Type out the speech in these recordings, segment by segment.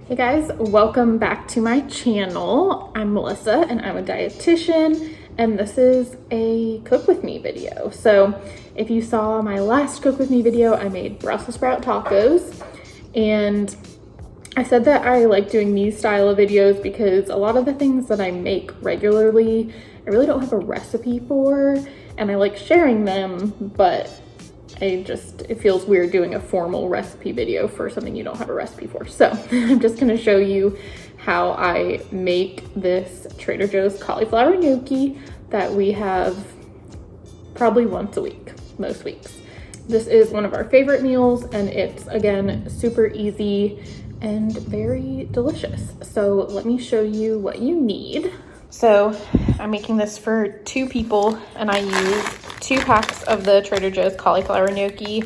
Hey guys, welcome back to my channel. I'm Melissa and I'm a dietitian, and this is a cook with me video. So if you saw my last cook with me video, I made Brussels sprout tacos, and I said that I like doing these style of videos because a lot of the things that I make regularly, I really don't have a recipe for, and I like sharing them, but it feels weird doing a formal recipe video for something you don't have a recipe for. So I'm just gonna show you how I make this Trader Joe's cauliflower gnocchi that we have probably once a week, most weeks. This is one of our favorite meals, and it's, again, super easy and very delicious. So let me show you what you need. So I'm making this for 2 people, and I use 2 packs of the Trader Joe's cauliflower gnocchi.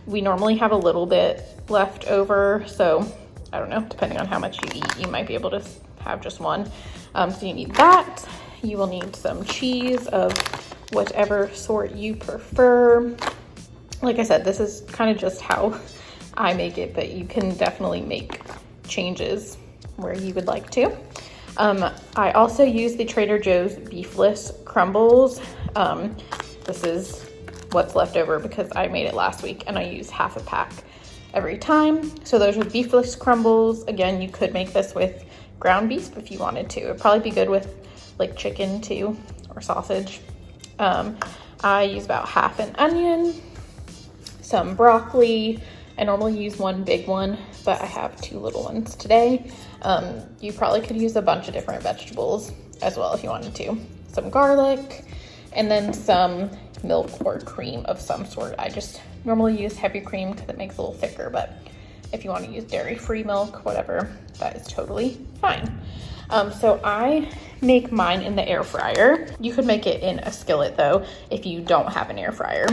We normally have a little bit left over, so I don't know, depending on how much you eat, you might be able to have just one. So you need that. You will need some cheese of whatever sort you prefer. Like I said, this is kind of just how I make it, but you can definitely make changes where you would like to. I also use the Trader Joe's beefless crumbles. This is what's left over because I made it last week and I use half a pack every time. So those are beefless crumbles. Again, you could make this with ground beef if you wanted to. It'd probably be good with like chicken too, or sausage. I use about half an onion, some broccoli. I normally use one big one, but I have 2 little ones today. You probably could use a bunch of different vegetables as well if you wanted to. Some garlic, and then some milk or cream of some sort. I just normally use heavy cream because it makes it a little thicker, but if you want to use dairy-free milk, whatever, that is totally fine. So I make mine in the air fryer. You could make it in a skillet though if you don't have an air fryer.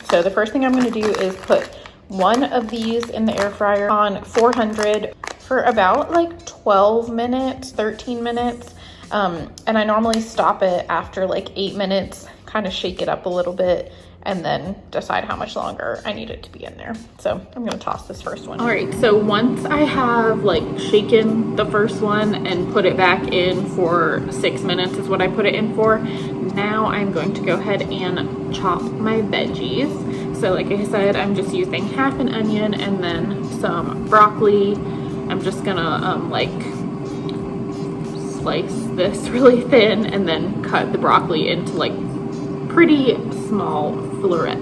So the first thing I'm going to do is put one of these in the air fryer on 400 for about like 12 minutes, 13 minutes. And I normally stop it after like 8 minutes, kind of shake it up a little bit, and then decide how much longer I need it to be in there. So I'm gonna toss this first one. All right, so once I have like shaken the first one and put it back in for 6 minutes is what I put it in for, now I'm going to go ahead and chop my veggies. So like I said, I'm just using half an onion and then some broccoli. I'm just gonna like slice this really thin and then cut the broccoli into like pretty small florets.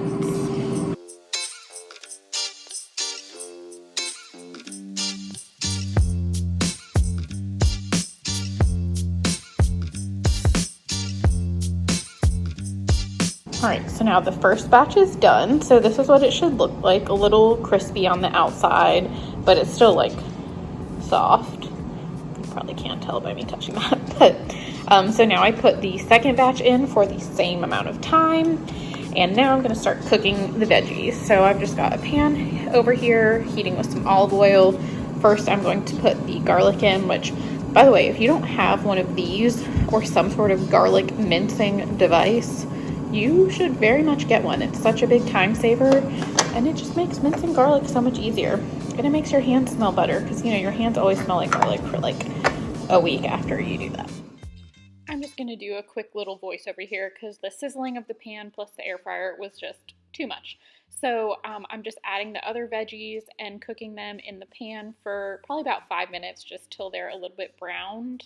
All right, so now the first batch is done. So this is what it should look like, a little crispy on the outside, but it's still like soft. You probably can't tell by me touching that, but so now I put the second batch in for the same amount of time, and now I'm gonna start cooking the veggies. So I've just got a pan over here heating with some olive oil. First, I'm going to put the garlic in, which, by the way, if you don't have one of these or some sort of garlic mincing device, you should very much get one. It's such a big time saver, and it just makes mincing garlic so much easier. And it makes your hands smell better because, you know, your hands always smell like garlic for like a week after you do that. I'm just going to do a quick little voiceover here because the sizzling of the pan plus the air fryer was just too much. So I'm just adding the other veggies and cooking them in the pan for probably about 5 minutes, just till they're a little bit browned.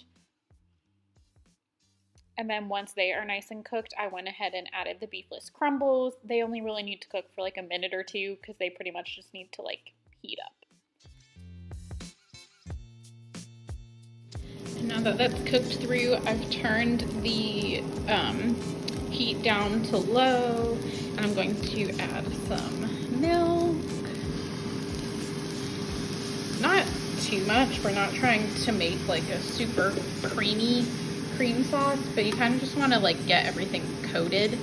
And then once they are nice and cooked, I went ahead and added the beefless crumbles. They only really need to cook for like a minute or 2 because they pretty much just need to like heat up. And now that that's cooked through, I've turned the heat down to low, and I'm going to add some milk. Not too much. We're not trying to make like a super creamy cream sauce, but you kind of just want to like get everything coated.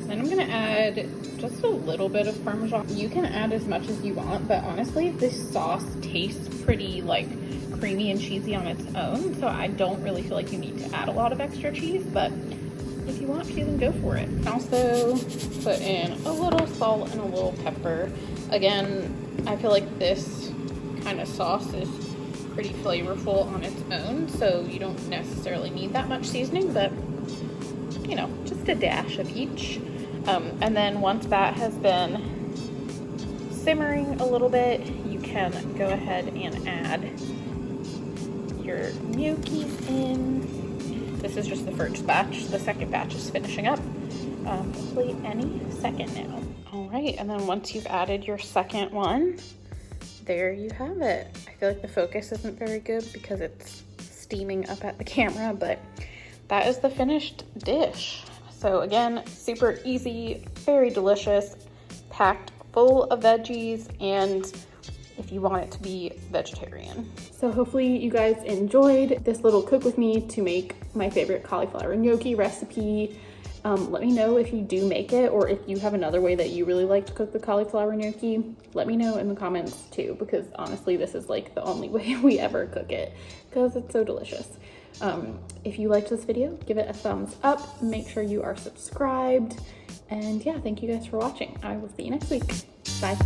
Then I'm gonna add just a little bit of Parmesan. You can add as much as you want, but honestly, this sauce tastes pretty like creamy and cheesy on its own, so I don't really feel like you need to add a lot of extra cheese, but if you want to, then go for it. Also put in a little salt and a little pepper. Again, I feel like this kind of sauce is pretty flavorful on its own, so you don't necessarily need that much seasoning, but you know, just a dash of each. And then once that has been simmering a little bit, you can go ahead and add your gnocchi in. This is just the first batch. The second batch is finishing up, hopefully any second now. All right, and then once you've added your second one, there you have it. I feel like the focus isn't very good because it's steaming up at the camera, but that is the finished dish. So again, super easy, very delicious, packed full of veggies, and if you want it to be vegetarian. So hopefully you guys enjoyed this little cook with me to make my favorite cauliflower gnocchi recipe. Let me know if you do make it, or if you have another way that you really like to cook the cauliflower gnocchi. Let me know in the comments too, because honestly, this is like the only way we ever cook it because it's so delicious. If you liked this video, give it a thumbs up. Make sure you are subscribed. And yeah, thank you guys for watching. I will see you next week. Bye.